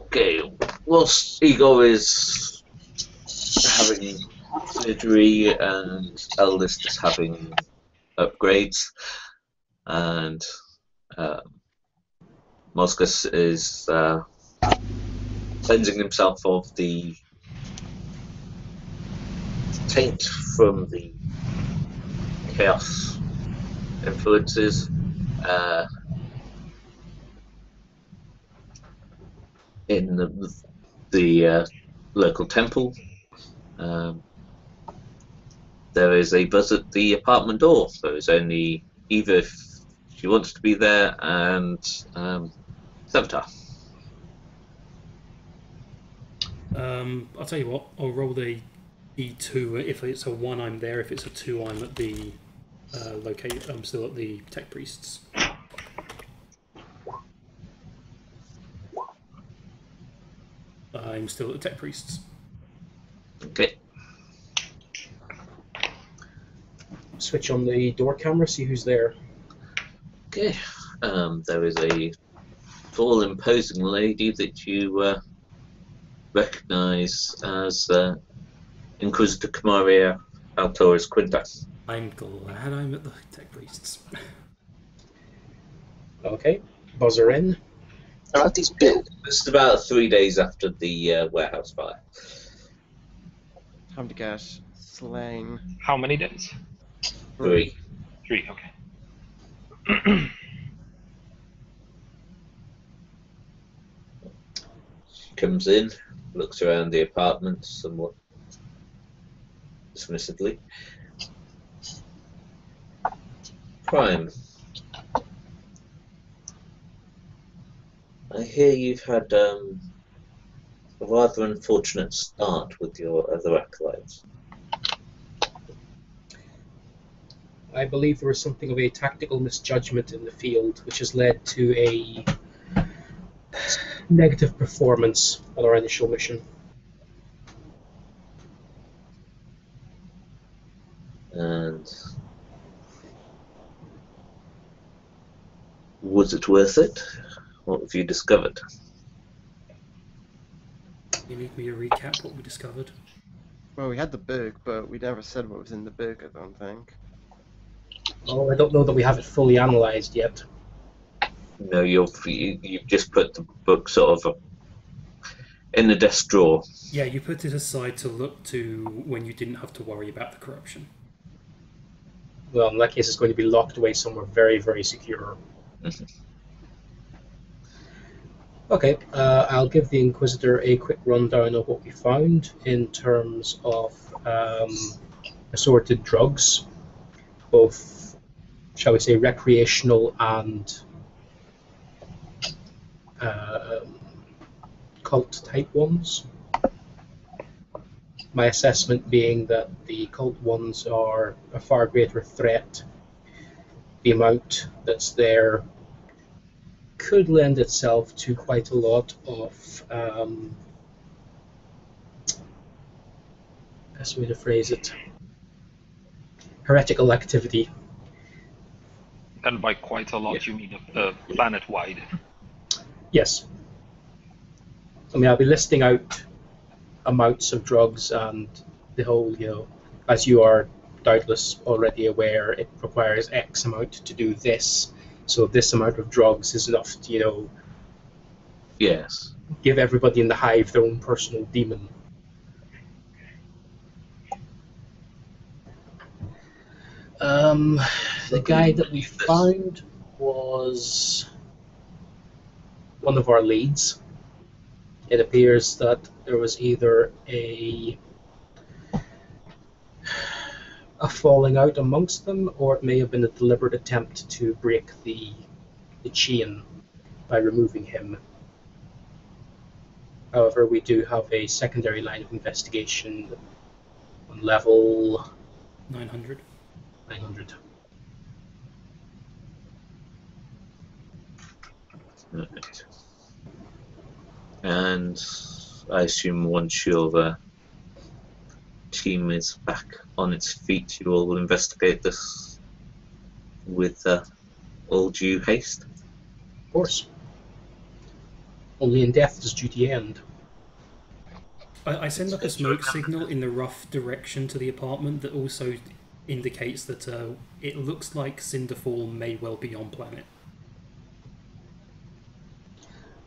Okay, whilst Igor is having surgery and Eldest is having upgrades, and Mozgus is cleansing himself of the taint from the chaos influences, in the local temple. There is a buzz at the apartment door. There is only Eva if she wants to be there, and Serveter. I'll tell you what, I'll roll the E2. If it's a 1, I'm there. If it's a 2, I'm at the I'm still at the Tech Priests. I'm still at the Tech Priests. Okay. Switch on the door camera, see who's there. Okay. There is a tall, imposing lady that you recognise as Inquisitor Camaria Altoris Quintas. I'm glad I'm at the Tech Priests. Okay, buzzer in. Are these built? It's about 3 days after the warehouse fire. Time to guess. Slain. How many days? 3. 3, okay. She comes in, looks around the apartment somewhat dismissively. Prime, I hear you've had a rather unfortunate start with your other acolytes. I believe there was something of a tactical misjudgment in the field, which has led to a negative performance on our initial mission. And was it worth it? What have you discovered? You need me to recap what we discovered? Well, we had the book, but we never said what was in the book, I don't think. Oh, I don't know that we have it fully analysed yet. No, you've just put the book sort of in the desk drawer. Yeah, you put it aside to look to when you didn't have to worry about the corruption. Well, in that case, it's going to be locked away somewhere very, very secure. Mm-hmm. Okay, I'll give the Inquisitor a quick rundown of what we found in terms of assorted drugs, both, shall we say, recreational and cult-type ones. My assessment being that the cult ones are a far greater threat. The amount that's there could lend itself to quite a lot of, best way to phrase it, heretical activity. And by quite a lot, you mean planet-wide? Yes. I mean, I'll be listing out amounts of drugs and the whole, as you are doubtless already aware, it requires X amount to do this. So this amount of drugs is enough to, Yes. give everybody in the hive their own personal demon. The guy that we found was one of our leads. It appears that there was either a falling out amongst them, or it may have been a deliberate attempt to break the chain by removing him. However, we do have a secondary line of investigation on level 900. 900. Right. And I assume once your team is back on its feet, you all will investigate this with all due haste. Of course. Only in death does duty end. I send up a smoke signal in the rough direction to the apartment that also indicates that it looks like Cinderfall may well be on planet.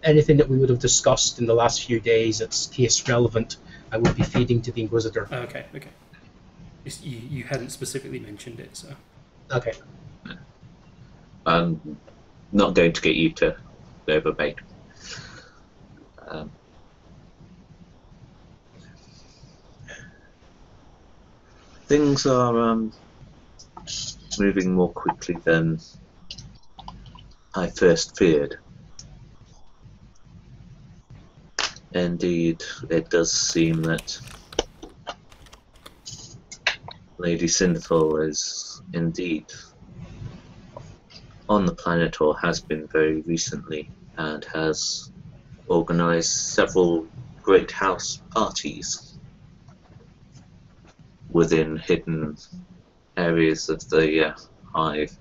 Anything that we would have discussed in the last few days that's case relevant, I would be feeding to the Inquisitor. Okay. You hadn't specifically mentioned it, so... Okay. I'm not going to get you to overbait. Things are moving more quickly than I first feared. Indeed, it does seem that Lady Cinderfall is indeed on the planet, or has been very recently, and has organised several great house parties within hidden areas of the hive.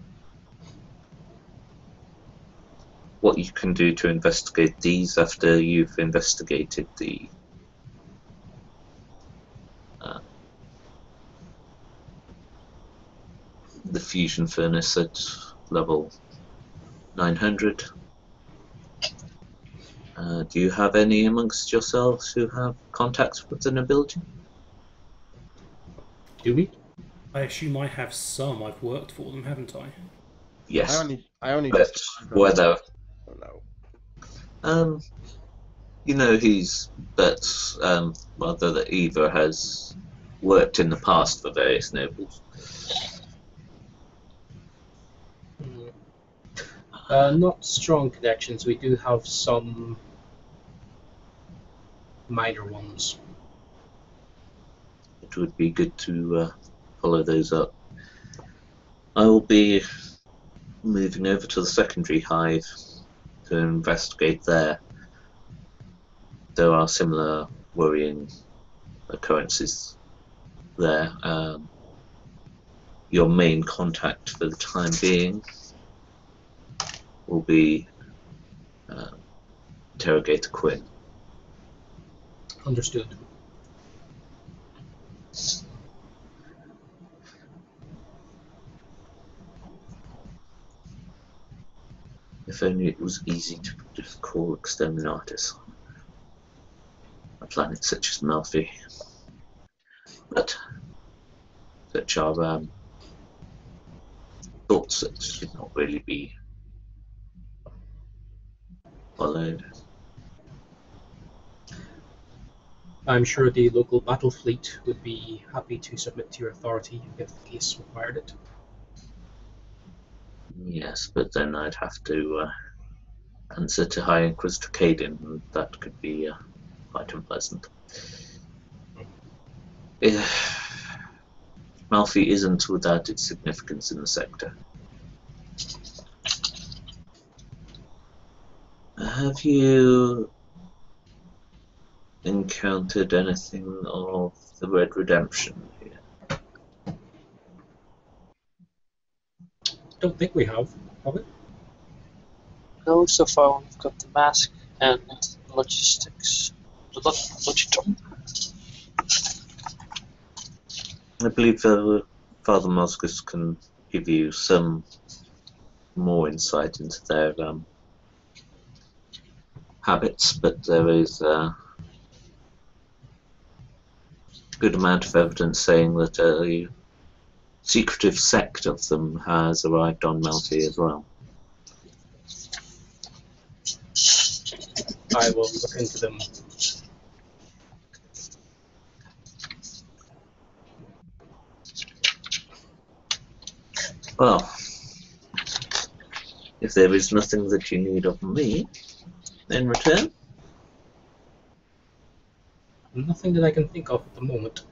What you can do to investigate these after you've investigated the fusion furnace at level 900. Do you have any amongst yourselves who have contacts with the nobility? Do we? I assume I have some. I've worked for them, haven't I? Yes. I only But just whether no. you know, whether that either has worked in the past for various nobles. Not strong connections. We do have some minor ones. It would be good to follow those up. I will be moving over to the secondary hive to investigate there. There are similar worrying occurrences there. Your main contact for the time being will be Interrogator Quinn. Understood. If only it was easy to just call exterminatus on a planet such as Melfi. But such are thoughts that should not really be followed. I'm sure the local battle fleet would be happy to submit to your authority if the case required it. Yes, but then I'd have to answer to High Inquisitor Caden, and that could be quite unpleasant. Malfi isn't without its significance in the sector. Have you encountered anything of the Red Redemption here? Don't think we have we? No, so far we've got the mask and logistics. Logitor. I believe Father Mozgus can give you some more insight into their habits, but there is a good amount of evidence saying that a secretive sect of them has arrived on Melty as well. I will look into them. Well, if there is nothing that you need of me in return, Nothing that I can think of at the moment.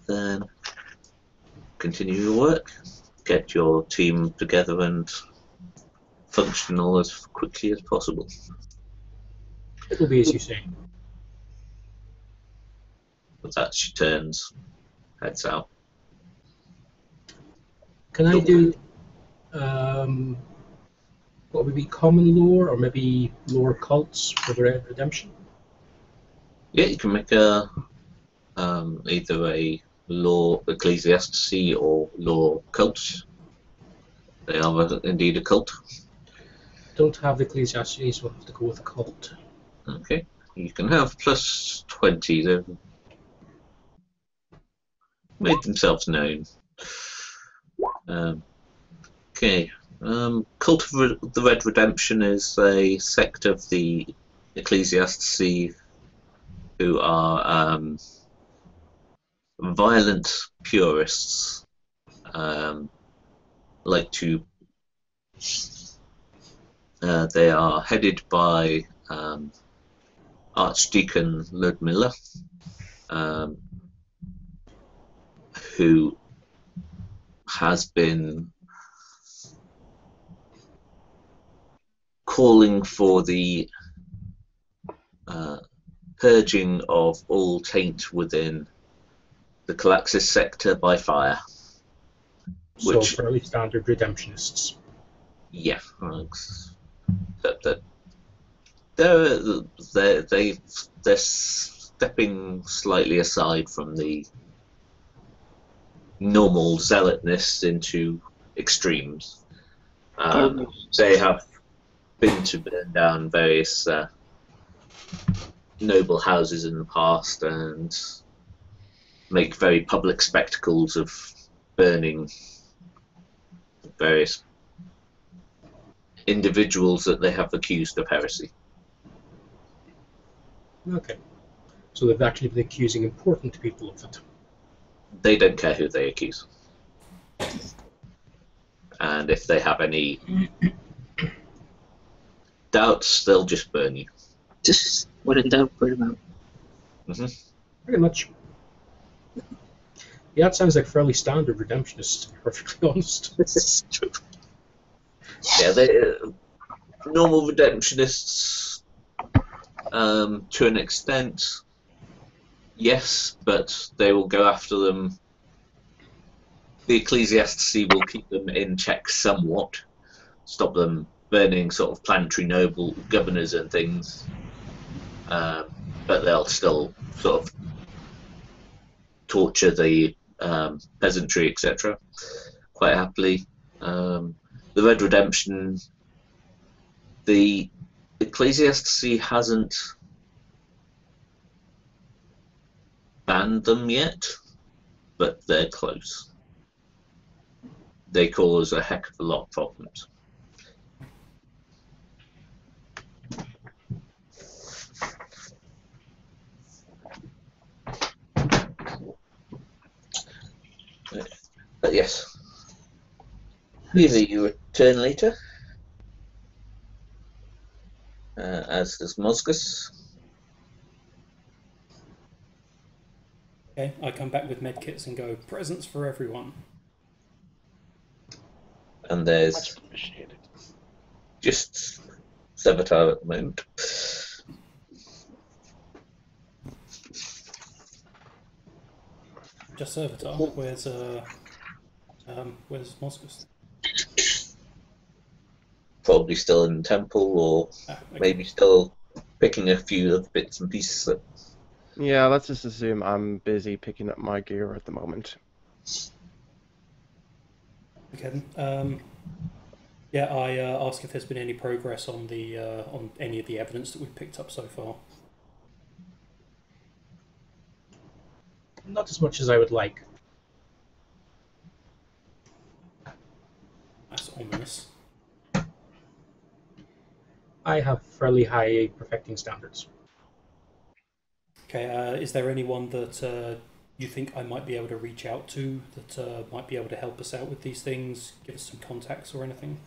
then continue your work, get your team together and functional as quickly as possible. It'll be as you say. With that, she turns, heads out. Can I do What would be common lore, or maybe lore cults for the Red Redemption? Yeah, you can make a either a law ecclesiasticy or law cult. They are indeed a cult. Don't have the Ecclesiastes, we'll have to go with cult. Okay, you can have plus 20. They've made themselves known. Okay, Cult of the Red Redemption is a sect of the ecclesiasticy who are violent purists. Like to. They are headed by Archdeacon Ludmilla, who has been calling for the purging of all taint within the Calaxis sector by fire. So fairly standard redemptionists. Yeah, they're stepping slightly aside from the normal zealotness into extremes. They have been to burn down various noble houses in the past and make very public spectacles of burning various individuals that they have accused of heresy. Okay. So they've actually been accusing important people of it. They don't care who they accuse. And if they have any doubts, they'll just burn you. Just when in doubt, burn them out. Pretty much. Yeah, that sounds like fairly standard redemptionists, to be perfectly honest. This is true. Yeah, they normal redemptionists to an extent, yes, but they will go after them. The ecclesiasticy will keep them in check somewhat, stop them burning sort of planetary noble governors and things, but they'll still sort of torture the peasantry, etc. quite happily. The Red Redemption, the ecclesiasticy hasn't banned them yet, but they're close. They cause a heck of a lot of problems. But yes. Either you return later, as does Mozgus. Okay, I come back with medkits and go, presents for everyone. And there's Much appreciated. just Serveter at the moment. Just Serveter. Where's Mozgus? Probably still in the temple, or Okay. maybe still picking a few of the bits and pieces up. Yeah, let's just assume I'm busy picking up my gear at the moment. Okay. Yeah, I ask if there's been any progress on the on any of the evidence that we've picked up so far. Not as much as I would like. That's ominous. I have fairly high perfecting standards. Okay, is there anyone that you think I might be able to reach out to that might be able to help us out with these things, give us some contacts or anything?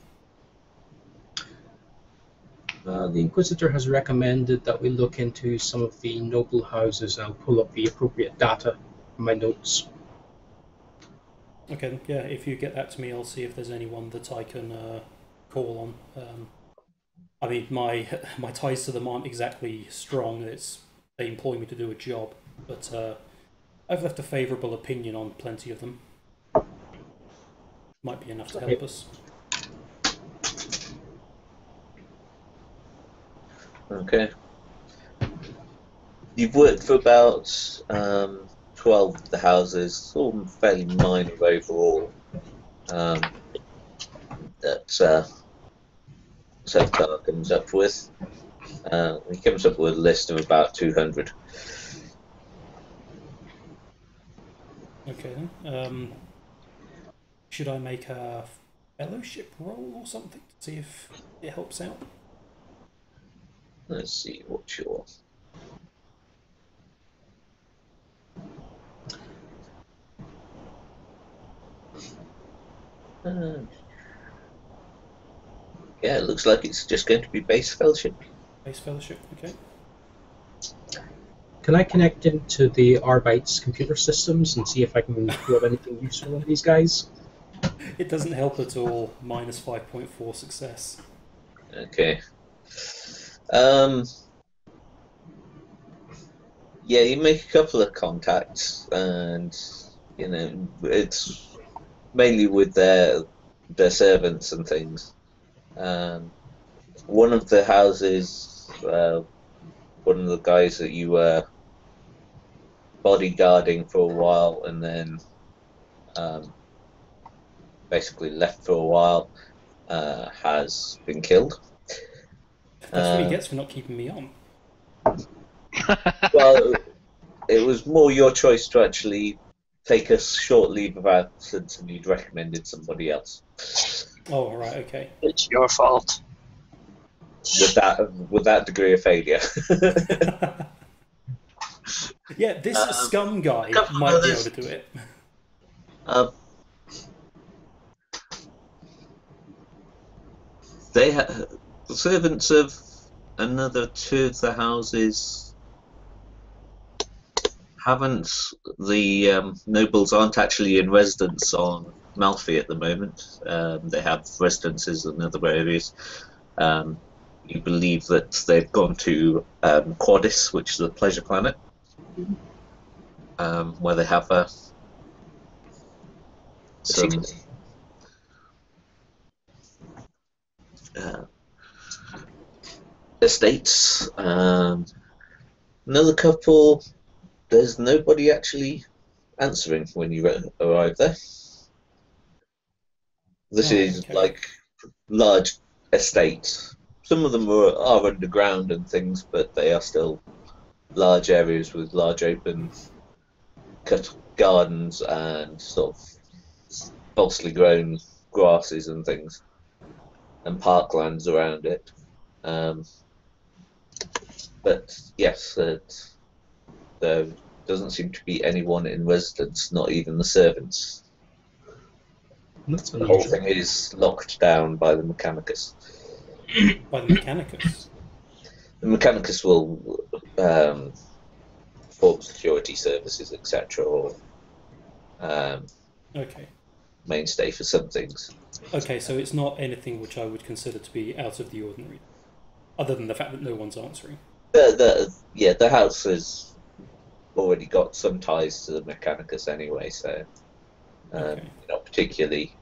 The Inquisitor has recommended that we look into some of the noble houses, and I'll pull up the appropriate data from my notes. Okay, yeah, if you get that to me, I'll see if there's anyone that I can call on. I mean, my ties to them aren't exactly strong. They employ me to do a job, but I've left a favourable opinion on plenty of them. Might be enough to help us. Okay. You've worked for about 12 of the houses, all fairly minor overall. That Serveter comes up with. He comes up with a list of about 200. Okay then. Should I make a fellowship roll or something to see if it helps out? Let's see what your... yeah, it looks like it's just going to be base fellowship. Base fellowship, okay. Can I connect into the Arbite's computer systems and see if I can pull up anything useful on these guys? It doesn't help at all. Minus 5.4 success. Okay. Yeah, you make a couple of contacts, and you know it's mainly with their servants and things. One of the houses, one of the guys that you were bodyguarding for a while, and then basically left for a while, has been killed. That's what he gets for not keeping me on. Well, it was more your choice to actually take a short leave of absence, and you'd recommended somebody else. Oh, right, okay. It's your fault. With that degree of failure. Yeah, this scum guy might be able to do it. The servants of another two of the houses haven't. The nobles aren't actually in residence on Malfi at the moment. They have residences in other areas. You believe that they've gone to Quadis, which is a pleasure planet, where they have some estates. Another couple, there's nobody actually answering when you arrive there. This is okay. like large estates. Some of them are underground and things, but they are still large areas with large open cut gardens and sort of falsely grown grasses and things, and parklands around it. But yes, there doesn't seem to be anyone in residence, not even the servants. That's The whole unusual. thing is locked down by the Mechanicus. By the Mechanicus. The Mechanicus will perform security services, etc., or Okay. mainstay for some things. Okay, so it's not anything which I would consider to be out of the ordinary, other than the fact that no one's answering. The house has already got some ties to the Mechanicus anyway, so Okay. you're not particularly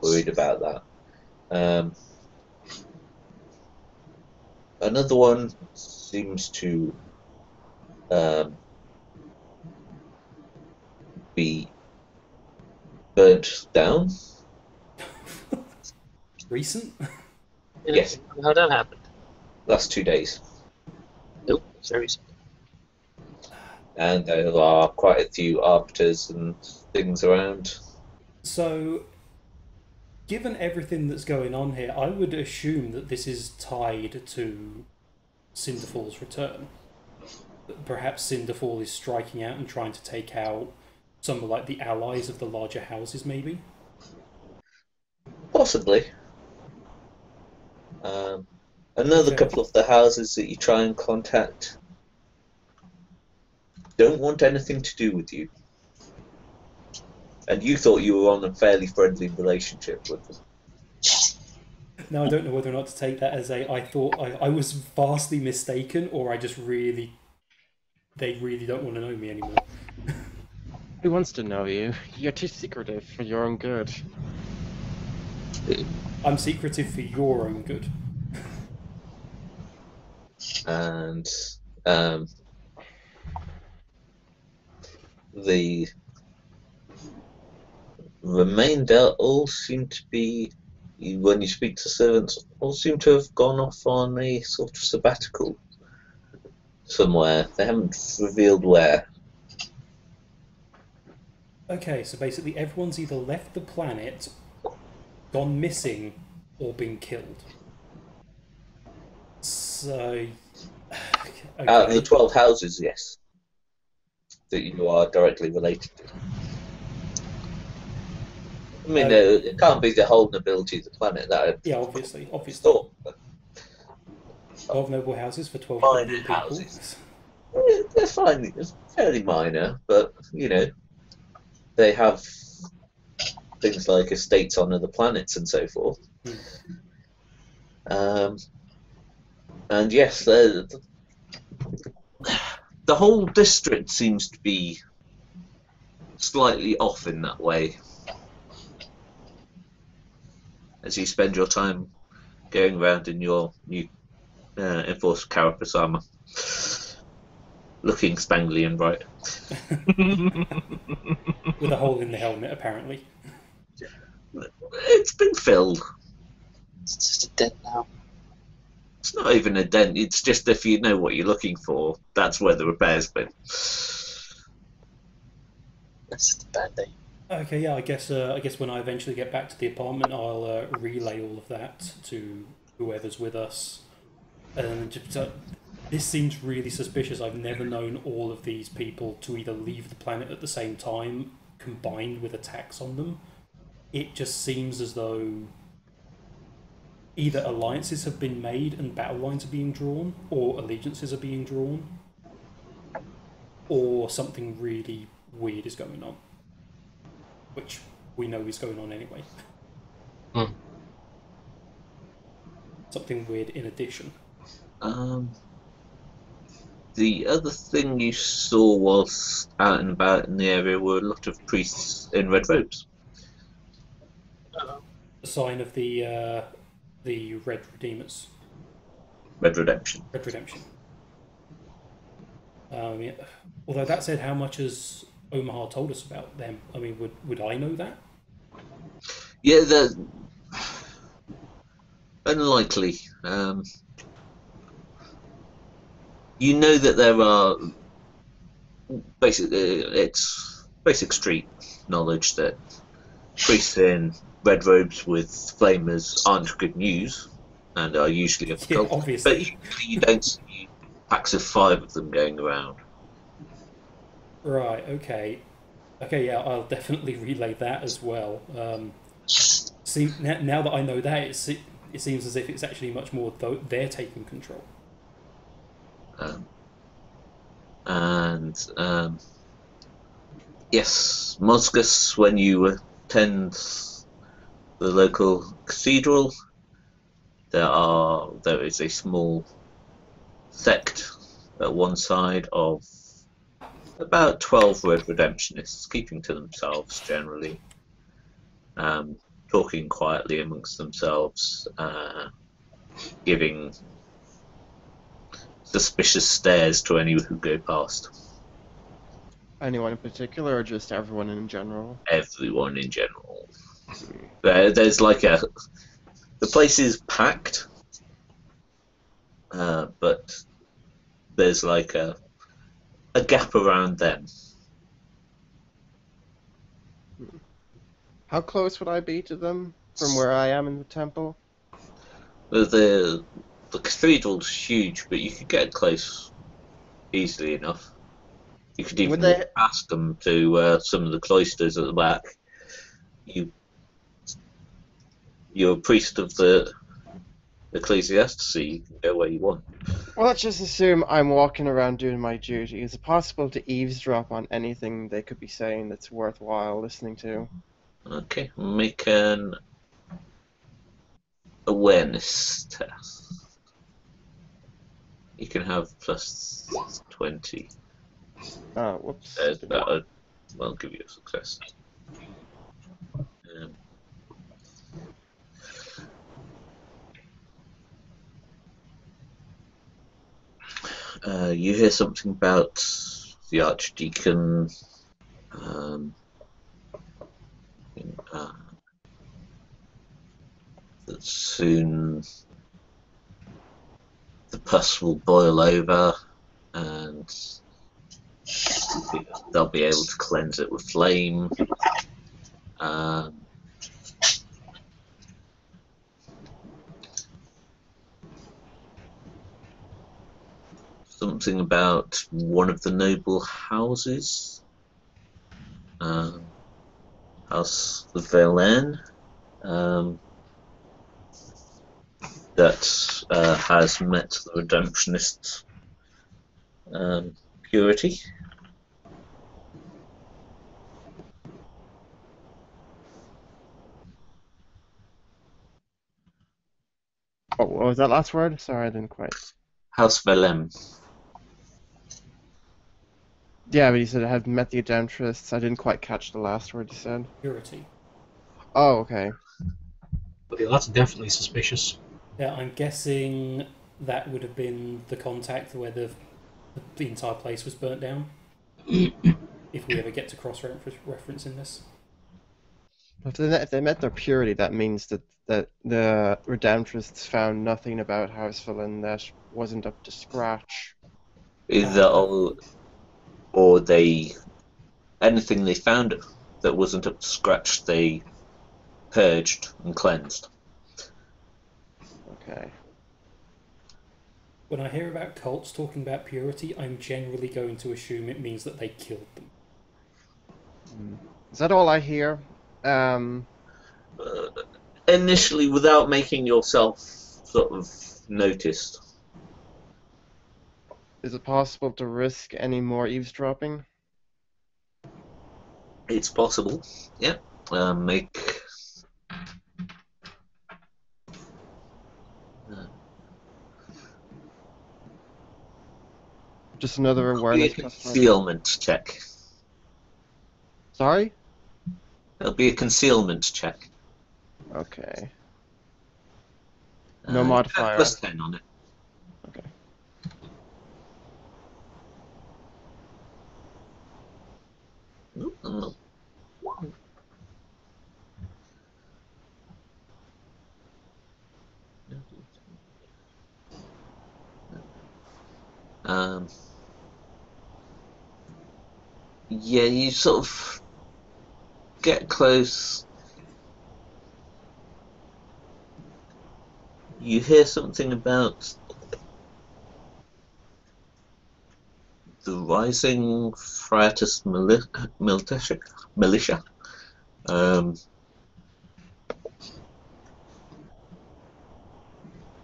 worried about that. Another one seems to be burnt down. Recent? Yes. How that happened? Last 2 days. Nope, it's very recent. And there are quite a few arbiters and things around. So, given everything that's going on here, I would assume that this is tied to Cinderfall's return. That perhaps Cinderfall is striking out and trying to take out some of like the allies of the larger houses, maybe? Possibly. Another Okay. couple of the houses that you try and contact don't want anything to do with you. And you thought you were on a fairly friendly relationship with them. Now I don't know whether or not to take that as I thought I was vastly mistaken, or I just they really don't want to know me anymore. Who wants to know you? You're too secretive for your own good. I'm secretive for your own good. and the remainder all seem to be, when you speak to servants, all seem to have gone off on a sort of sabbatical somewhere. They haven't revealed where. Okay, so basically everyone's either left the planet, gone missing, or been killed. So, okay. Out of the 12 houses, yes, that you are directly related to. I mean, it can't be the whole nobility of the planet. That yeah, obviously. Thought, 12 noble houses for 12 minor billion people. houses. They're fine. It's fairly minor, but you know, they have things like estates on other planets and so forth. And yes, the whole district seems to be slightly off in that way. As you spend your time going around in your new enforced carapace armor, looking spangly and bright. With a hole in the helmet, apparently. It's been filled. It's just a dent now. It's not even a dent, it's just if you know what you're looking for, that's where the repair's been. That's just a bad day. Okay, yeah, I guess when I eventually get back to the apartment, I'll relay all of that to whoever's with us. And just, this seems really suspicious. I've never known all of these people to either leave the planet at the same time, combined with attacks on them. It just seems as though either alliances have been made and battle lines are being drawn, or allegiances are being drawn, or something really weird is going on. Which we know is going on anyway. Something weird in addition. The other thing you saw was out and about in the area were a lot of priests in red robes. A sign of the Red Redeemers. Red Redemption. Red Redemption. Yeah. Although that said, how much has OhmA told us about them? I mean, would I know that? Yeah, they're unlikely. You know that there are basically, it's basic street knowledge that priests in red robes with flamers aren't good news and are usually of the Yeah, cult. obviously. But usually you don't see packs of 5 of them going around. Right, okay. Okay, yeah, I'll definitely relay that as well. See, now that I know that, it seems as if it's actually much more they're taking control. Yes, Mozgus, when you attend the local cathedral, there is a small sect at one side of about 12 Red Redemptionists, keeping to themselves generally, talking quietly amongst themselves, giving suspicious stares to anyone who go past. Anyone in particular, or just everyone in general? Everyone in general. There's like the place is packed, but there's like a gap around them. How close would I be to them from where I am in the temple? The cathedral's huge, but you could get close easily enough. You could even walk past them to some of the cloisters at the back. You're a priest of the ecclesiasticy, you can go where you want. Well, let's just assume I'm walking around doing my duty. Is it possible to eavesdrop on anything they could be saying that's worthwhile listening to? Okay, make an awareness test. You can have plus 20. Oh, whoops. That will give you a success. You hear something about the Archdeacon. That soon the pus will boil over, and they'll be able to cleanse it with flame. Something about one of the noble houses, House Velen, that has met the Redemptionist purity. Oh, what was that last word? Sorry, I didn't quite. House Velem. Yeah, but you said it had met the Adventrists. I didn't quite catch the last word you said. Purity. Oh, okay. Okay, that's definitely suspicious. Yeah, I'm guessing that would have been the contact where the entire place was burnt down. If we ever get to cross-referencing this. If they met their purity, that means that the Redemptorists found nothing about House Villain that wasn't up to scratch. Either or they anything they found that wasn't up to scratch, they purged and cleansed. Okay. When I hear about cults talking about purity, I'm generally going to assume it means that they killed them. Is that all I hear? Initially, without making yourself sort of noticed. Is it possible to risk any more eavesdropping? It's possible, yeah. Make Just another a awareness. concealment check. Sorry? It'll be a concealment check. Okay. No You modifier. have plus 10 on it. Okay. Yeah, you sort of get close. You hear something about the rising Friatus militia.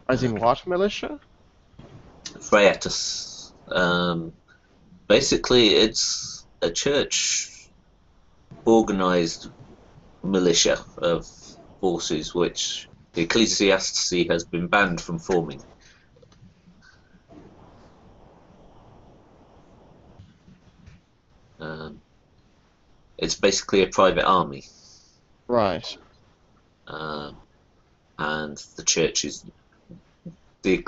Rising what militia? Friatus. Basically, it's a church organized militia of forces which the ecclesiasticy has been banned from forming. It's basically a private army. Right. And the church is the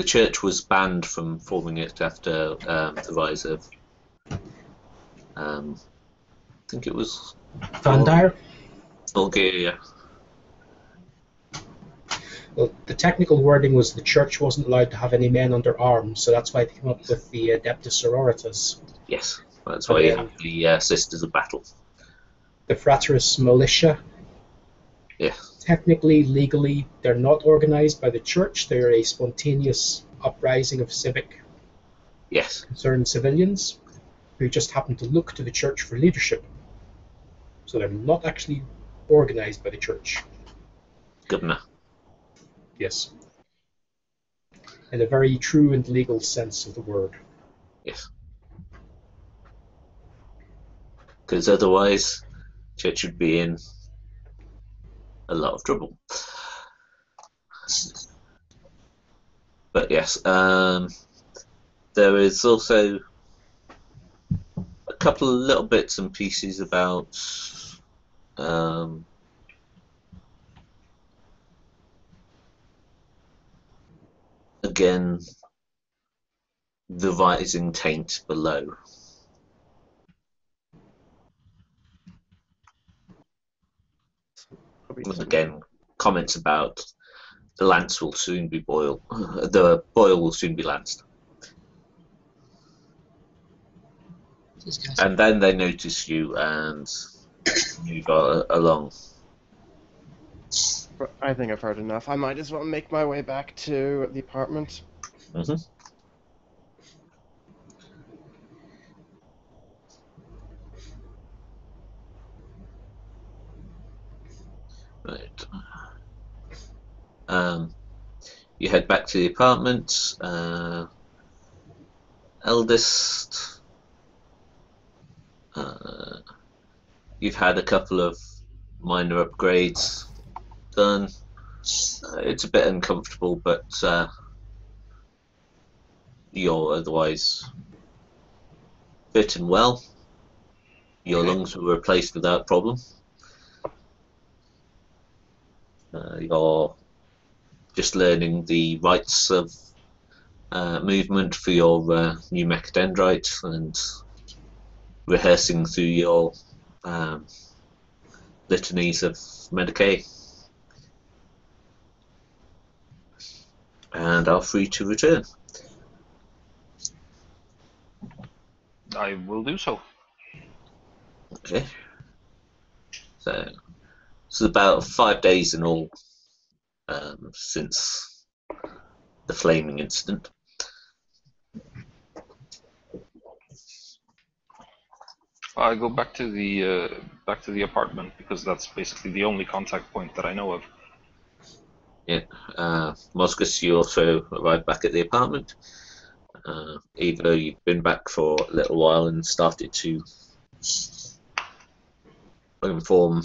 church was banned from forming it after the rise of I think it was Vandire? Bulgaria. Well, the technical wording was the church wasn't allowed to have any men under arms, so that's why they came up with the Adept Sororitas. Yes, that's why you have the Sisters of Battle. The Fraterus Militia. Yeah. Technically, legally, they're not organized by the church. They're a spontaneous uprising of civic concerned civilians who just happen to look to the church for leadership. So they're not actually organized by the church. Governor. Yes. In a very true and legal sense of the word. Yes. Because otherwise, church would be in a lot of trouble. But yes, there is also a couple of little bits and pieces about again the rising taint below. And again, comments about the lance will soon be boiled. The boil will soon be lanced. And then they notice you and you got along. I think I've heard enough. I might as well make my way back to the apartment. Mm-hmm. Right. You head back to the apartment. Eldest. You've had a couple of minor upgrades done. It's a bit uncomfortable, but you're otherwise fit and well. Your lungs were replaced without problem. You're just learning the rights of movement for your new mechadendrite and rehearsing through your litanies of Medicaid. And are free to return. I will do so. Okay. So it's about 5 days in all since the flaming incident. I go back to the apartment because that's basically the only contact point that I know of. Yeah. Mozgus, you also arrived back at the apartment. Either you've been back for a little while and started to inform.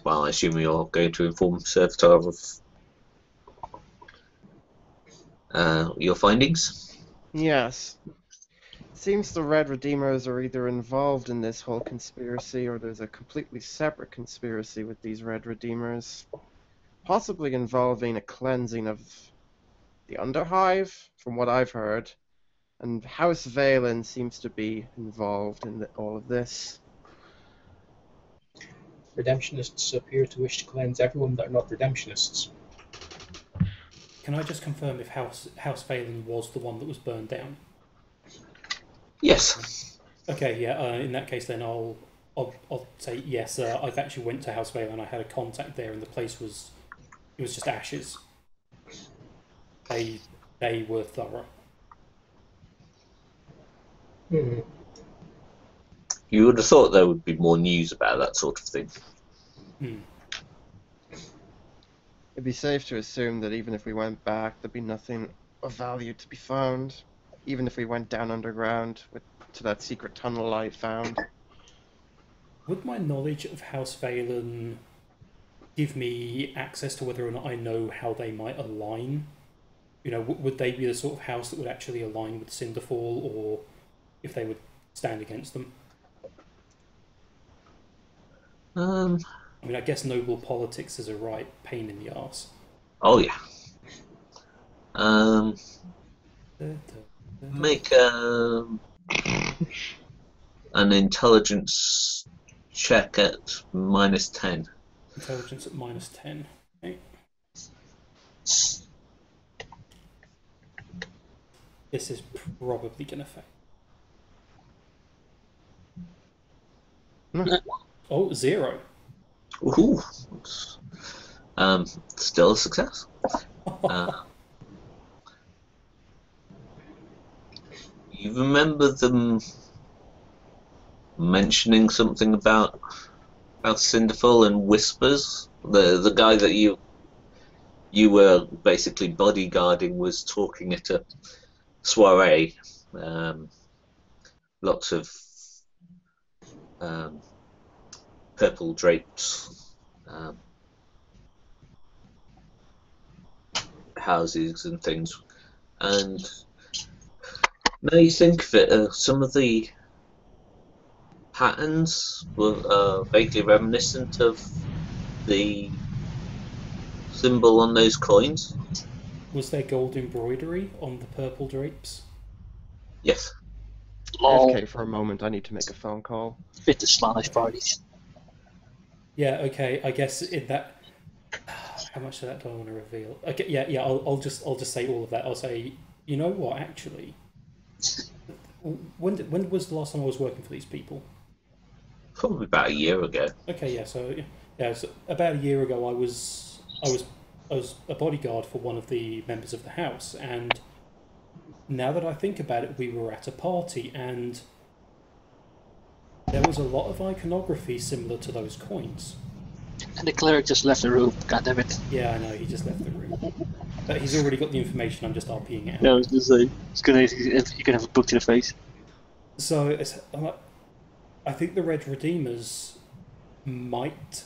Well, I assume you're going to inform Serveter of your findings. Yes. It seems the Red Redeemers are either involved in this whole conspiracy or there's a completely separate conspiracy with these Red Redeemers. Possibly involving a cleansing of the Underhive, from what I've heard. And House Valen seems to be involved in all of this. Redemptionists appear to wish to cleanse everyone that are not redemptionists. Can I just confirm if House Valen was the one that was burned down? Yes. Okay, yeah. In that case, then I'll say yes. I've actually went to House Valen. I had a contact there, and the place was just ashes. They were thorough. Hmm. You would have thought there would be more news about that sort of thing. Hmm. It'd be safe to assume that even if we went back, there'd be nothing of value to be found. Even if we went down underground to that secret tunnel I found. Would my knowledge of House Valen give me access to whether or not I know how they might align? You know, would they be the sort of house that would actually align with Cinderfall, or if they would stand against them? I mean, I guess noble politics is a right pain in the arse. Oh yeah. Make an intelligence check at -10. Intelligence at -10. Okay. This is probably going to fail. Oh, 0. Ooh. Still a success. You remember them mentioning something about Cinderfall and Whispers? The guy that you were basically bodyguarding was talking at a soiree. Lots of purple drapes, houses and things, and now you think of it, some of the patterns were vaguely reminiscent of the symbol on those coins. Was there gold embroidery on the purple drapes? Yes. Lol. Okay, for a moment, I need to make a phone call. Fit the Spanish parties. Yeah, okay, I guess in that... How much of that do I want to reveal? Okay, yeah, I'll just say all of that. I'll say, you know what, actually... When was the last time I was working for these people? Probably about a year ago. Okay, yeah, so about a year ago I was a bodyguard for one of the members of the house, and now that I think about it, we were at a party and there was a lot of iconography similar to those coins. And the cleric just left the room, goddammit. Yeah, I know, he just left the room. But he's already got the information, I'm just RPing it out. No, I was going to say, you're going to have a book to the face. So, I think the Red Redeemers might...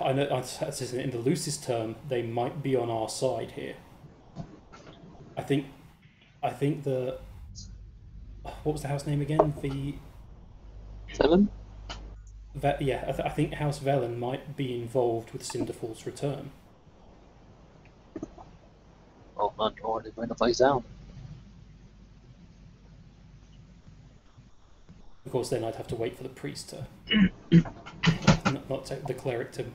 I know, in the loosest term, they might be on our side here. I think the... What was the house name again? Seven? I think House Velen might be involved with Cinderfall's return. Oh man, you already burn the place down. Of course, then I'd have to wait for the priest to... not the cleric to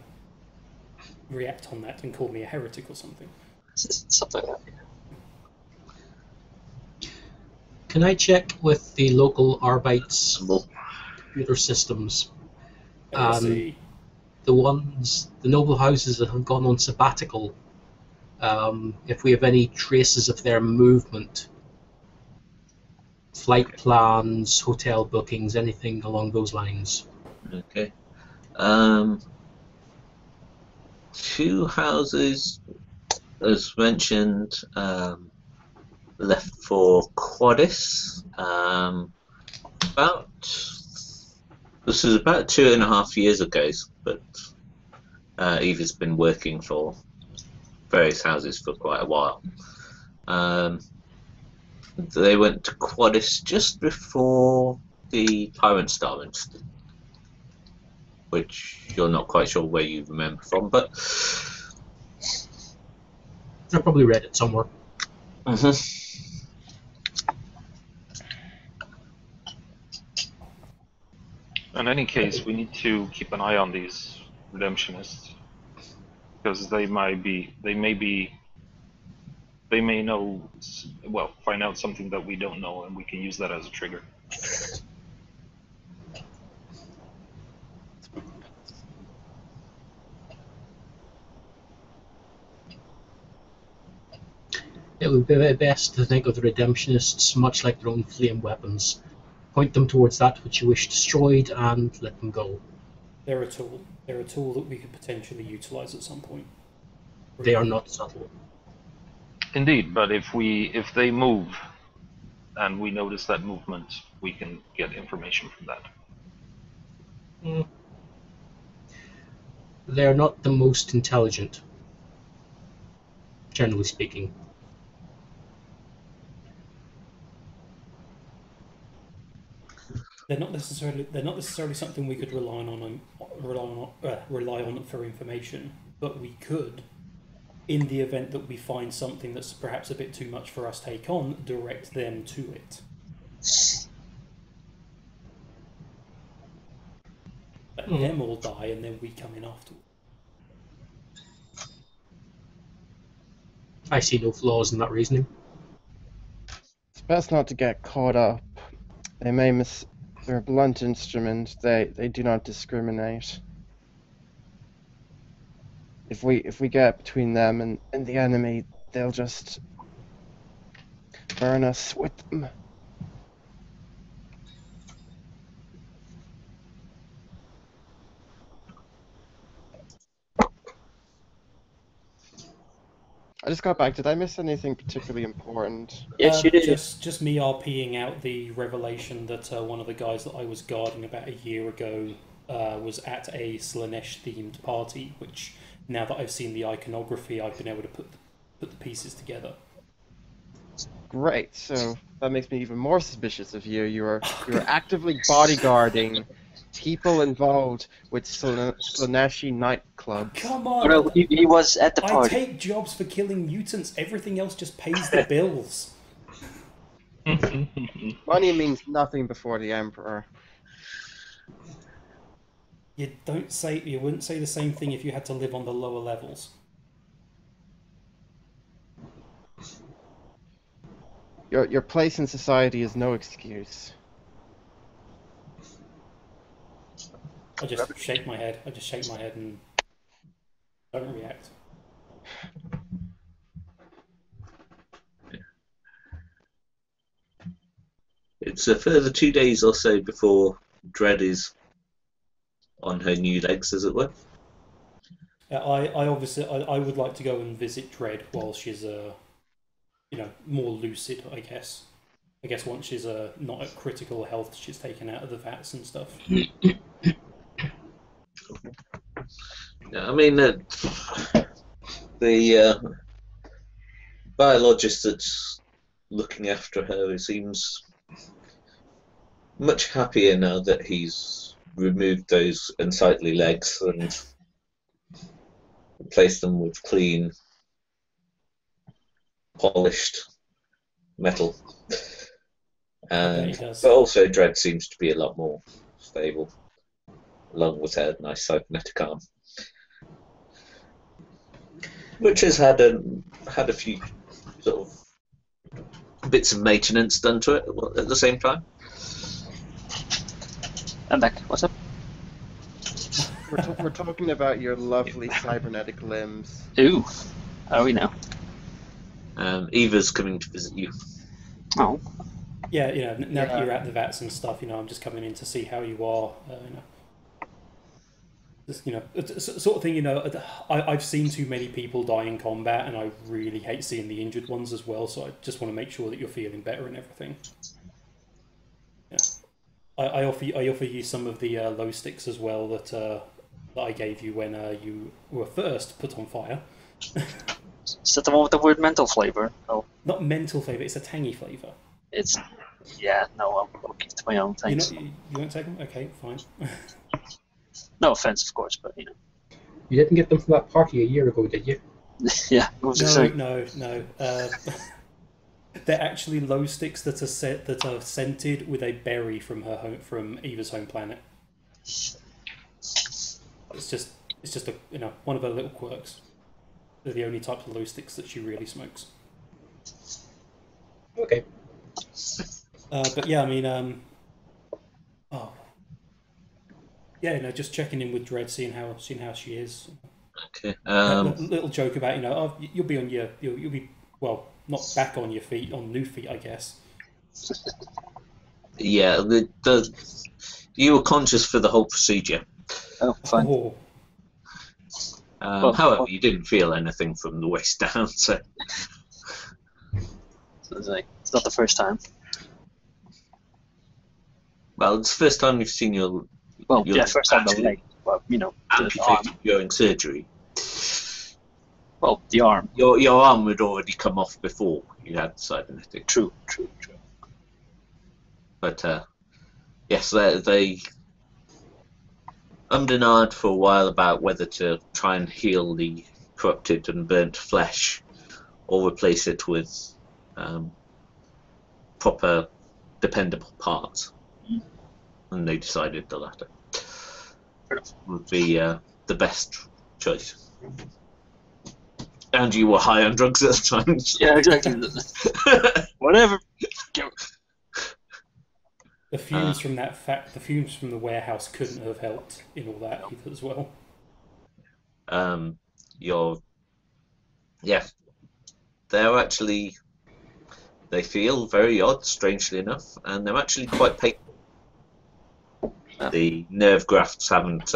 react on that and call me a heretic or something. Something like that. Can I check with the local Arbites computer systems? Heresy. The noble houses that have gone on sabbatical, if we have any traces of their movement, flight plans, hotel bookings, anything along those lines. Okay. 2 houses, as mentioned, left for Quadis. This was about 2.5 years ago, but Eva's been working for various houses for quite a while. They went to Quadis just before the Tyrant Star incident, which you're not quite sure where you remember from, but I probably read it somewhere. In any case, we need to keep an eye on these redemptionists, because they may know, well, find out something that we don't know, and we can use that as a trigger. It would be best to think of the redemptionists much like their own flame weapons. Point them towards that which you wish destroyed and let them go. They're a tool. They're a tool that we could potentially utilize at some point. They are not subtle. Indeed, but if they move, and we notice that movement, we can get information from that. They are not the most intelligent, generally speaking. They're not necessarily something we could rely on for information, but we could, in the event that we find something that's perhaps a bit too much for us to take on, direct them to it. Let them all die, and then we come in afterwards. I see no flaws in that reasoning. It's best not to get caught up. They may They're a blunt instrument. They do not discriminate. If we get between them and the enemy, they'll just burn us with them. I just got back. Did I miss anything particularly important? Yes, you did. Just me RPing out the revelation that one of the guys that I was guarding about a year ago was at a Slanesh-themed party, which, now that I've seen the iconography, I've been able to put the pieces together. Great. So that makes me even more suspicious of you. You're actively bodyguarding people involved with Slaneshi nightclubs. Come on! No, he was at the party. I take jobs for killing mutants. Everything else just pays the bills. Money means nothing before the Emperor. You wouldn't say the same thing if you had to live on the lower levels. Your place in society is no excuse. I just shake my head. And don't react. It's a further 2 days or so before Dread is on her new legs, as it were. I would like to go and visit Dread while she's more lucid, I guess. I guess once she's not at critical health, she's taken out of the vats and stuff. Yeah, I mean, the biologist that's looking after her seems much happier now that he's removed those unsightly legs and replaced them with clean, polished metal. And but also Dread seems to be a lot more stable, along with her nice cybernetic arm, which has had a few sort of bits of maintenance done to it at the same time. I'm back. What's up? We're talking about your lovely cybernetic limbs. Ooh, how are we now? Eva's coming to visit you. Oh. Yeah, now that you're at the vats and stuff, I'm just coming in to see how you are. Sort of thing. I've seen too many people die in combat, and I really hate seeing the injured ones as well. So I just want to make sure that you're feeling better and everything. Yeah, I offer you some of the low sticks as well that I gave you when you were first put on fire. Is that the one with the weird mental flavor? Oh. Not mental flavor. It's a tangy flavor. It's. Yeah, no, I'll keep to my own things. You won't take them? Okay, fine. No offense, of course, but You didn't get them from that party a year ago, did you? Yeah, No. They're actually low sticks that are scented with a berry from Eva's home planet. It's just one of her little quirks. They're the only types of low sticks that she really smokes. Okay. But yeah, I mean, just checking in with Dread, seeing how she is. Okay. Little joke about you'll be on you'll be not back on your feet, on new feet, I guess. Yeah, you were conscious for the whole procedure. Oh, fine. Oh. However, you didn't feel anything from the waist down, so. So it's not the first time. Well, it's the first time you've seen your. First time the leg. Well, amputated during surgery. Well, the arm. Your arm had already come off before you had cybernetic. True. But yes, they ummed and ahed for a while about whether to try and heal the corrupted and burnt flesh, or replace it with proper, dependable parts. And they decided the latter would be the best choice. And you were high on drugs at the time. Yeah, exactly. Whatever. The fumes from the fumes from the warehouse couldn't have helped in all that either as well. They're actually, they feel very odd, strangely enough, and they're actually quite painful. The nerve grafts haven't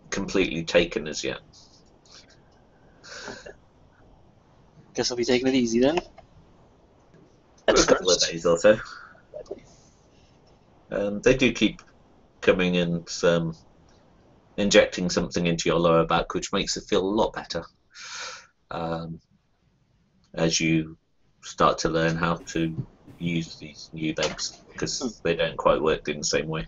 completely taken as yet. Guess I'll be taking it easy then. For a couple of days or so. They do keep coming and injecting something into your lower back, which makes it feel a lot better as you start to learn how to use these new legs, because they don't quite work in the same way.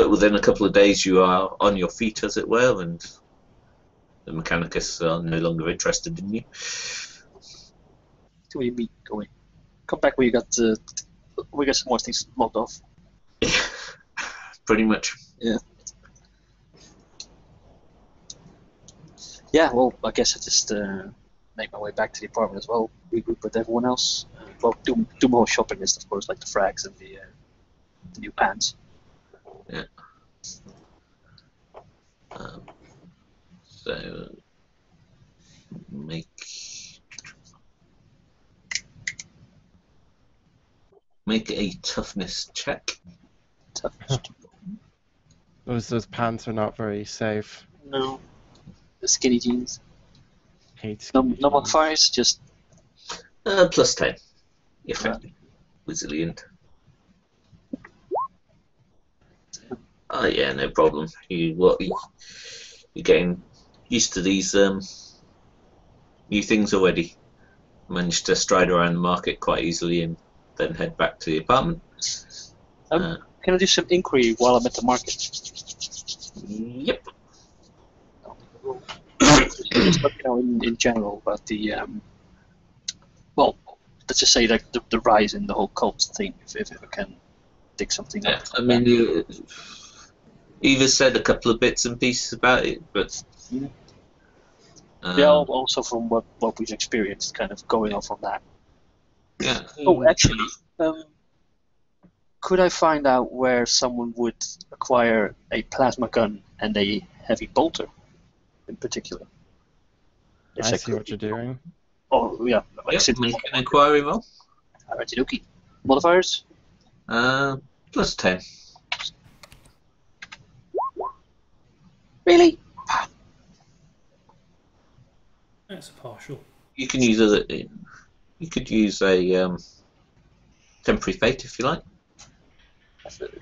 but within a couple of days you are on your feet, as it were, and the Mechanicus are no longer interested in you. Do we meet? Go away. Come back when you got we got some more things logged off. Pretty much. Yeah. Yeah. Well, I guess I just make my way back to the apartment as well. Regroup with everyone else. Well, do more shopping list, of course, like the frags and the new pants. Yeah. So make a toughness check. Those pants are not very safe. No. The skinny jeans. Hate No skinny modifiers, just Plus 10. You're fairly resilient. Oh yeah, no problem. You're getting used to these new things already. Managed to stride around the market quite easily and then head back to the apartment. Can I do some inquiry while I'm at the market? Yep. Just let me know in general about the well, let's just say like the rise in the whole cult thing. If I can dig something up. I mean, you either said a couple of bits and pieces about it, but yeah, also from what we've experienced, kind of going on from that. yeah. Oh, actually, could I find out where someone would acquire a plasma gun and a heavy bolter, in particular? I see what you're doing. Oh, yeah. Yep, make an inquiry roll. Alrighty-dokie. Modifiers? Plus 10. Really? That's a partial. You can use you could use a temporary fate if you like.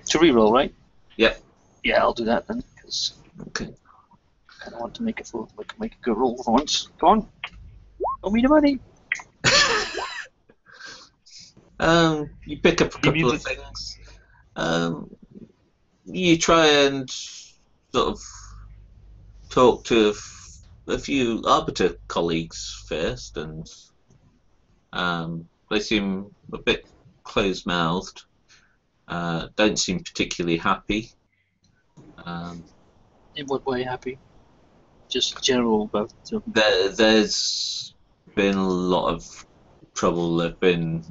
To reroll, right? Yep. Yeah, I'll do that then, because Okay. I kind of want to make a good roll for once. Come on. Show me the money. You pick up a couple of things. You try and sort of talk to a few Arbiter colleagues first, and they seem a bit closed-mouthed. Don't seem particularly happy. In what way happy? Just general about There's been a lot of trouble. There've been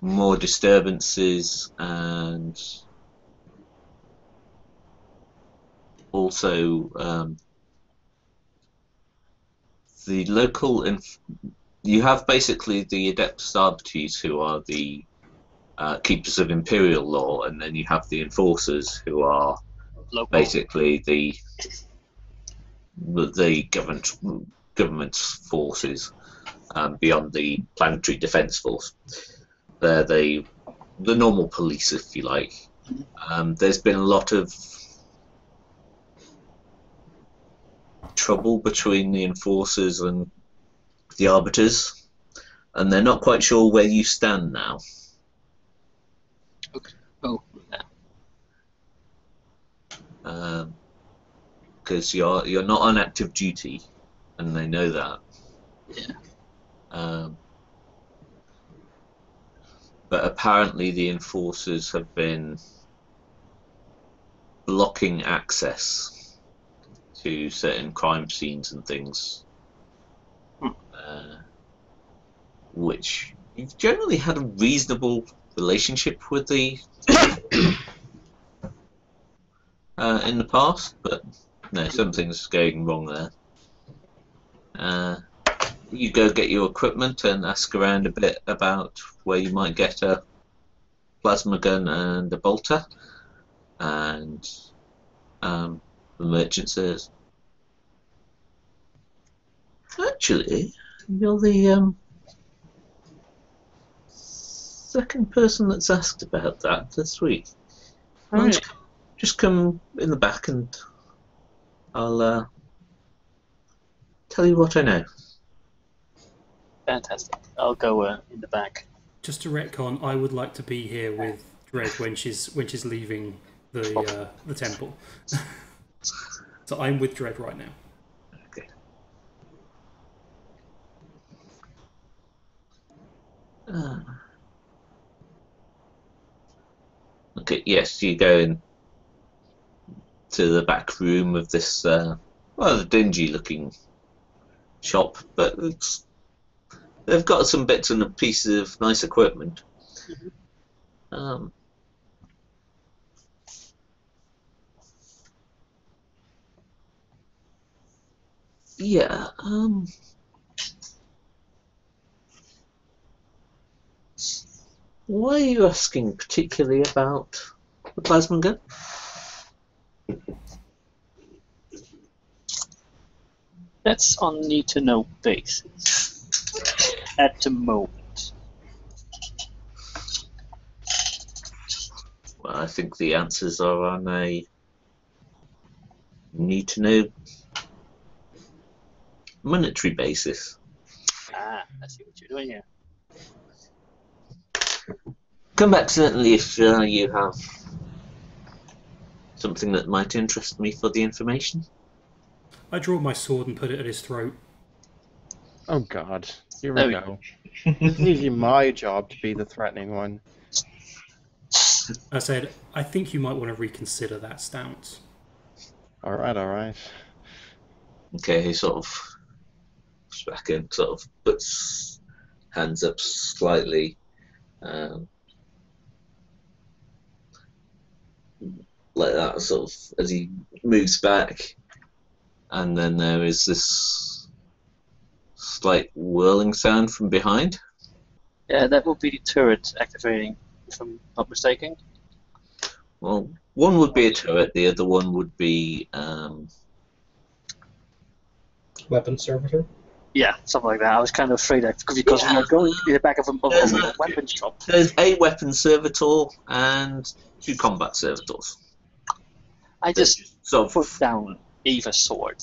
more disturbances, and also the local. You have basically the Adept Arbiters, who are the keepers of imperial law, and then you have the enforcers, who are local. basically the government's forces beyond the planetary defense force. They're the normal police, if you like. There's been a lot of trouble between the enforcers and the arbiters, and they're not quite sure where you stand now. Okay. Oh, yeah. Because you're not on active duty, and they know that. Yeah. But apparently the enforcers have been blocking access to certain crime scenes and things, which you've generally had a reasonable relationship with the in the past, but no, something's going wrong there. You go get your equipment and ask around a bit about where you might get a plasma gun and a bolter, and the merchant says, "Actually, you're the second person that's asked about that this week. Why don't you just come in the back and I'll tell you what I know." Fantastic. I'll go in the back. Just to retcon, I would like to be here with Dread when she's leaving the temple. So I'm with Dread right now. Okay. Okay. Yes, you go in to the back room of this rather dingy-looking shop, but they've got some bits and a piece of nice equipment. Yeah. Why are you asking particularly about the plasma gun? That's on need-to-know basis at the moment. Well, I think the answers are on a need-to-know monetary basis. Ah, I see what you're doing here. Come back certainly if you have something that might interest me for the information. I draw my sword and put it at his throat. Oh God, here we go. It's usually my job to be the threatening one. I said, I think you might want to reconsider that stance. All right. Okay, he sort of back in, sort of puts hands up slightly, like that, sort of as he moves back, and then there is this slight whirling sound from behind. Yeah, that would be the turret activating, if I'm not mistaken. Well, one would be a turret, the other one would be Weapon Servitor. Yeah, something like that. I was kind of afraid that because we are going in the back of a weapon shop. There's a weapon servitor and 2 combat servitors. I just So put down Eva's sword.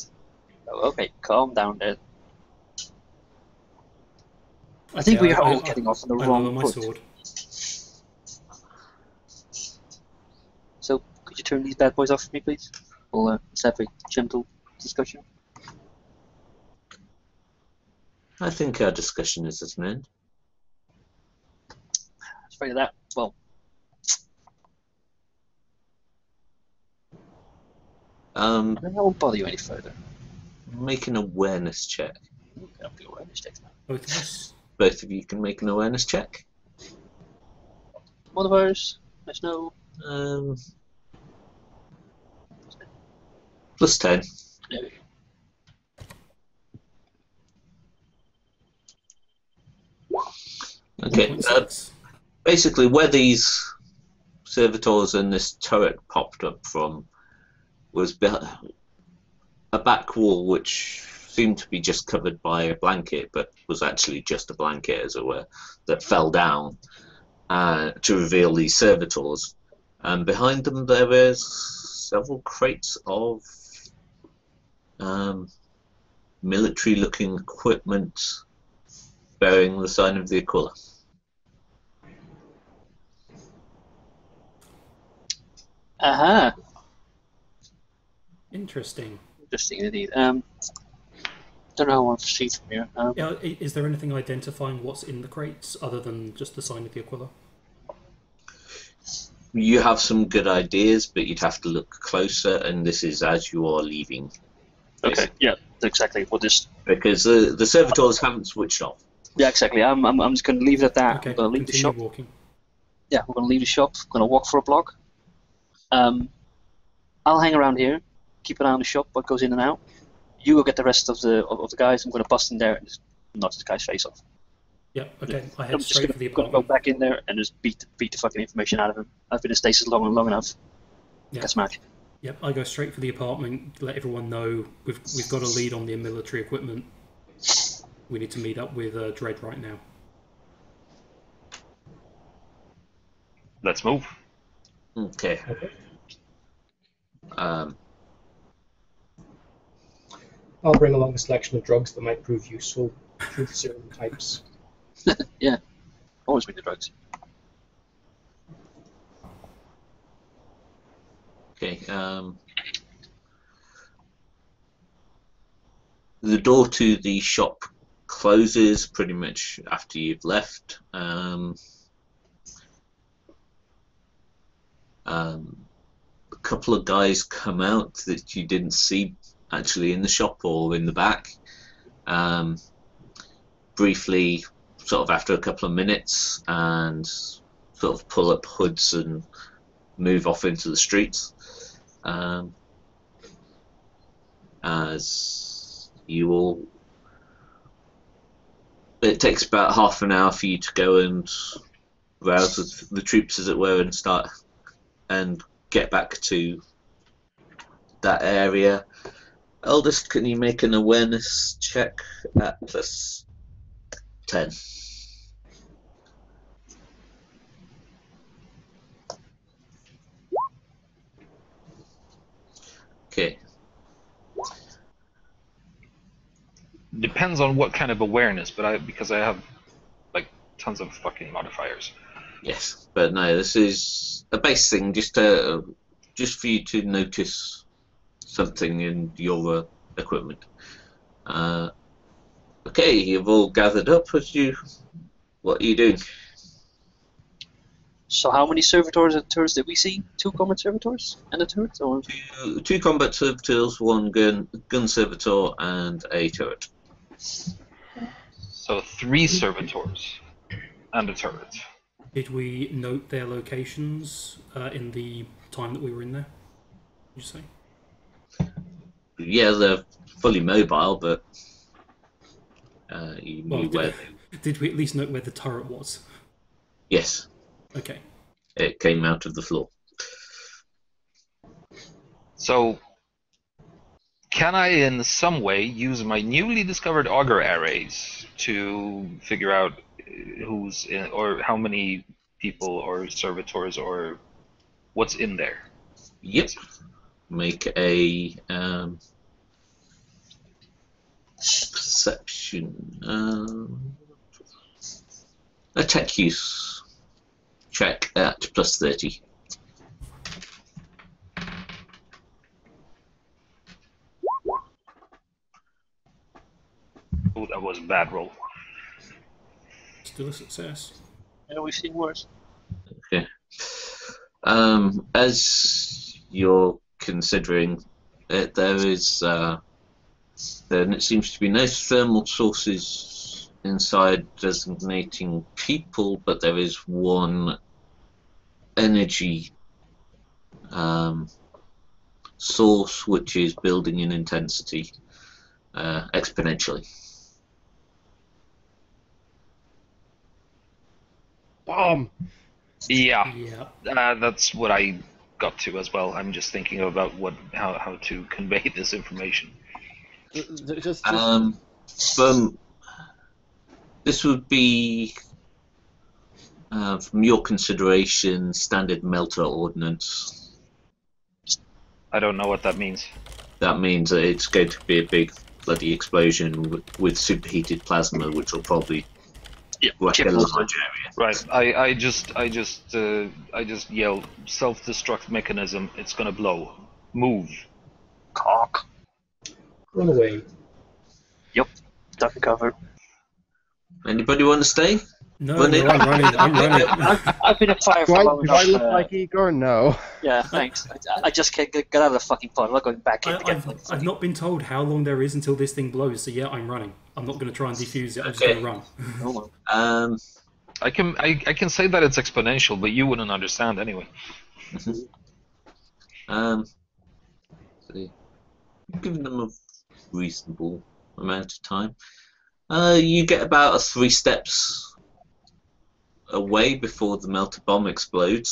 Oh, okay, calm down there. I think we are all getting off on the wrong my foot. sword. So, could you turn these bad boys off for me, please? We'll let's have a gentle discussion. I think our discussion is at an end. Afraid of that. Well, I won't bother you any further. Make an awareness check. Okay, I'll do awareness checks now. Both of us. Both of you can make an awareness check. Modifiers, let's know. Plus 10. There we go. Okay. 1.6. Basically, where these servitors and this turret popped up from was a back wall which seemed to be just covered by a blanket, but was actually just a blanket, as it were, that fell down to reveal these servitors. And behind them there is several crates of military-looking equipment bearing the sign of the Aquila. Aha! Interesting. Interesting indeed. Don't know how I want to proceed from here. Yeah, is there anything identifying what's in the crates other than just the sign of the Aquila? You have some good ideas, but you'd have to look closer, and this is as you are leaving. Okay, yeah, exactly. We'll just... Because the servitors haven't switched off. Yeah, exactly. I'm just going to leave it at that. Okay, I'm going to leave the shop. walking. Yeah, we're going to leave the shop. We're going to walk for a block. I'll hang around here, keep an eye on the shop, what goes in and out. You go get the rest of the guys. I'm going to bust in there and just knock this guy's face off. Yeah, okay. I I'm head just straight for the going to go apartment. back in there and just beat the fucking information out of him. I've been in stasis long enough. Yeah. Get smacked. Yep, I go straight for the apartment, let everyone know we've got a lead on the military equipment. We need to meet up with Dread right now. Let's move. Okay. I'll bring along a selection of drugs that might prove useful, truth serum types. Yeah. Always bring the drugs. Okay. The door to the shop closes pretty much after you've left. A couple of guys come out that you didn't see actually in the shop or in the back. Briefly, sort of after a couple of minutes, and sort of pull up hoods and move off into the streets. As you all, it takes about half an hour for you to go and rouse the troops, as it were, and start and get back to that area. Eldest, can you make an awareness check at plus 10? Okay. Depends on what kind of awareness, but because I have like tons of fucking modifiers. Yes, but no, this is a base thing, just for you to notice something in your equipment. Okay, you've all gathered up. What are you doing? So how many servitors and turrets did we see? 2 combat servitors and a turret? Or? Two combat servitors, 1 gun servitor, and a turret. So 3 servitors and a turret. Did we note their locations in the time that we were in there? Did you say? Yeah, they're fully mobile, but you knew where. Did we at least note where the turret was? Yes. Okay. It came out of the floor. So, can I in some way use my newly discovered auger arrays to figure out who's in, or how many people or servitors or what's in there? Yep. Make a perception, a tech use check at plus 30. Oh, that was a bad roll. Still a success. Yeah, we've seen worse. Okay. As you're considering it, there seems to be no thermal sources inside designating people, but there is one energy source which is building in intensity exponentially. Bomb! Yeah, Yeah. that's what I got to as well. I'm just thinking about how to convey this information. Just this would be, from your consideration, standard melter ordnance. I don't know what that means. That means that it's going to be a big bloody explosion with superheated plasma, which will probably wreck a large area. Right. I just yelled, self-destruct mechanism. It's gonna blow. Move. Cock. Run away. Yep. Duck and cover. Anybody want to stay? No, Run it. I'm running. I'm running. I've been in fire do for I, long do I enough. look like Igor? No. Yeah, thanks. I just can't get out of the fucking pod. I'm not going back in again. I've not been told how long there is until this thing blows, so yeah, I'm running. I'm not going to try and defuse it. I'm just going to run. No, I can say that it's exponential, but you wouldn't understand anyway. So giving them a reasonable amount of time. You get about 3 steps away before the melter bomb explodes.